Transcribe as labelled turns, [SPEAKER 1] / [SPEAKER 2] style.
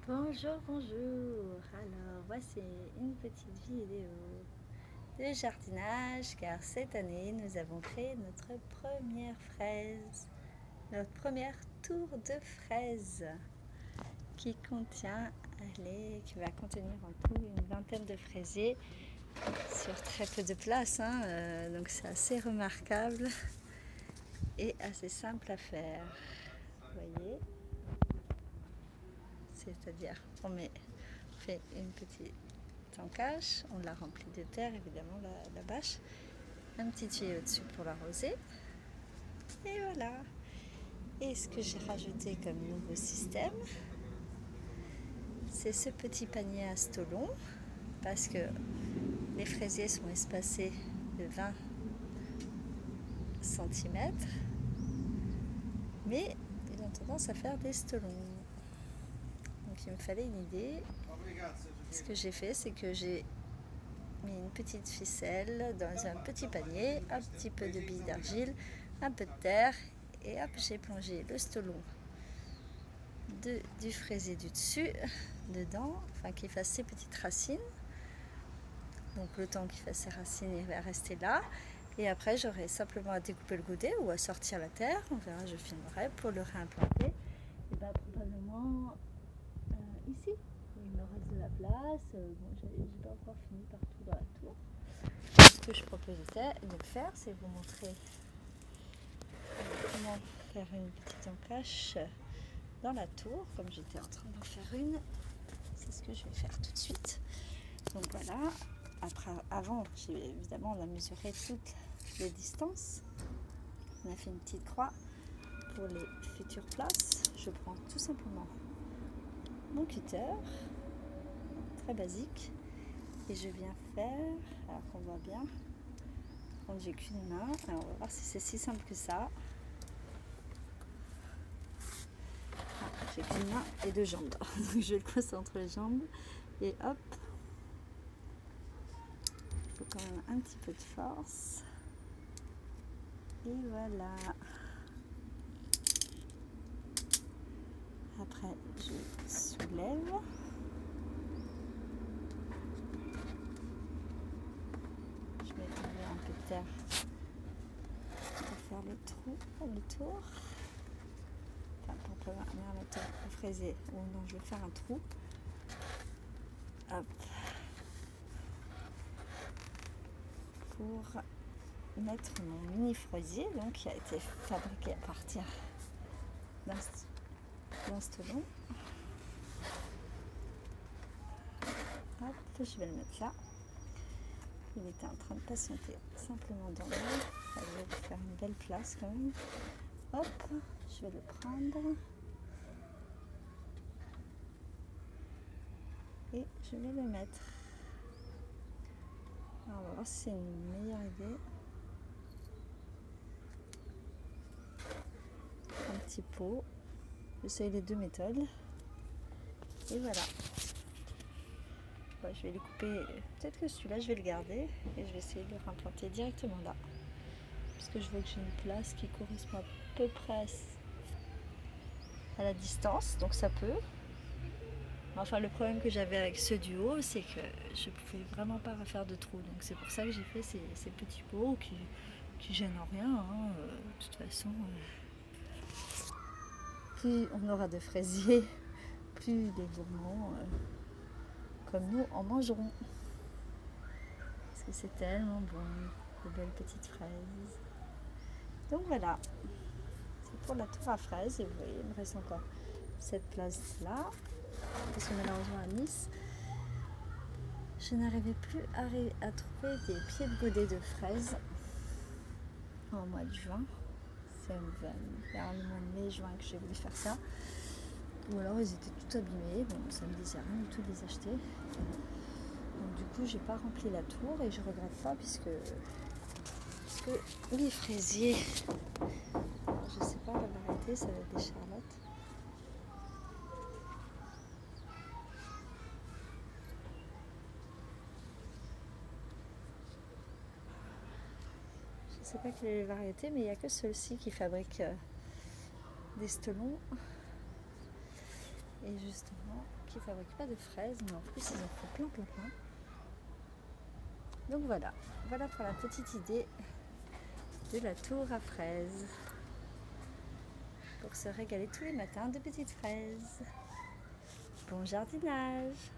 [SPEAKER 1] Bonjour, bonjour. Alors, voici une petite vidéo de jardinage car cette année nous avons fait notre première fraise, notre première tour de fraises qui va contenir en tout une vingtaine de fraisiers sur très peu de place, donc c'est assez remarquable et assez simple à faire. Vous voyez, c'est-à-dire on fait une petite cache, on l'a remplie de terre évidemment la bâche, un petit tuyau au-dessus pour l'arroser et voilà. Et ce que j'ai rajouté comme nouveau système, c'est ce petit panier à stolon parce que les fraisiers sont espacés de 20 cm mais ils ont tendance à faire des stolons, donc il me fallait une idée. Ce que j'ai fait, c'est que j'ai mis une petite ficelle dans un petit panier, un petit peu de billes d'argile, un peu de terre et hop, j'ai plongé le stolon du fraisier du dessus dedans, enfin qu'il fasse ses petites racines. Donc le temps qu'il fasse ses racines, il va rester là. Et après, j'aurai simplement à découper le godet ou à sortir la terre. On verra, je filmerai pour le réimplanter. Et bien probablement ici, il me reste de la place. Bon, j'ai pas encore fini partout dans la tour. Ce que je proposais de faire, c'est vous montrer comment faire une petite encache dans la tour, comme j'étais en train d'en faire une. C'est ce que je vais faire tout de suite. Donc voilà. Avant, évidemment, on a mesuré toutes les distances. On a fait une petite croix pour les futures places. Je prends tout simplement mon cutter, très basique, et je viens faire, alors qu'on voit bien, quand j'ai qu'une main, alors on va voir si c'est si simple que ça. J'ai qu'une main et deux jambes, donc je vais le coincer entre les jambes, et hop, il faut quand même un petit peu de force, et voilà. Après, je soulève. Je vais tomber un peu de terre pour faire le trou, le tour. Enfin, pour permettre au fraisier. Ou non, je vais faire un trou. Hop. Pour mettre mon mini fraisier, donc qui a été fabriqué à partir d'un stolon. Hop, je vais le mettre là. Il était en train de patienter simplement dans l'eau. Ça va lui faire une belle place quand même. Hop, je vais le prendre. Et je vais le mettre. Alors, on va voir si c'est une meilleure idée. Un petit pot. J'essaye les deux méthodes. Et voilà. Ouais, je vais les couper. Peut-être que celui-là, je vais le garder. Et je vais essayer de le reimplanter directement là. Parce que je veux que j'ai une place qui correspond à peu près à la distance. Donc ça peut. Enfin, le problème que j'avais avec ceux du haut, c'est que je pouvais vraiment pas refaire de trous. Donc c'est pour ça que j'ai fait ces petits pots qui gênent en rien. De toute façon, plus on aura de fraisiers, plus les gourmands comme nous en mangeront. Parce que c'est tellement bon, de belles petites fraises. Donc voilà, c'est pour la tour à fraises. Et vous voyez, il me reste encore cette place là. Parce que malheureusement à Nice, je n'arrivais plus à trouver des pieds de godet de fraises en mois de juin. C'est vers le mois de mai-juin que j'ai voulu faire ça. Ou alors ils étaient tout abîmés, bon ça me disait rien du tout de les acheter. Donc du coup j'ai pas rempli la tour et je regrette pas puisque les fraisiers, alors, je sais pas la variété, ça va être des charlottes. Je sais pas quelle est la variété, mais il n'y a que ceux-ci qui fabriquent des stolons. et justement qui ne fabriquent pas de fraises, mais en plus ils en font plein. Donc voilà pour la petite idée de la tour à fraises pour se régaler tous les matins de petites fraises. Bon jardinage!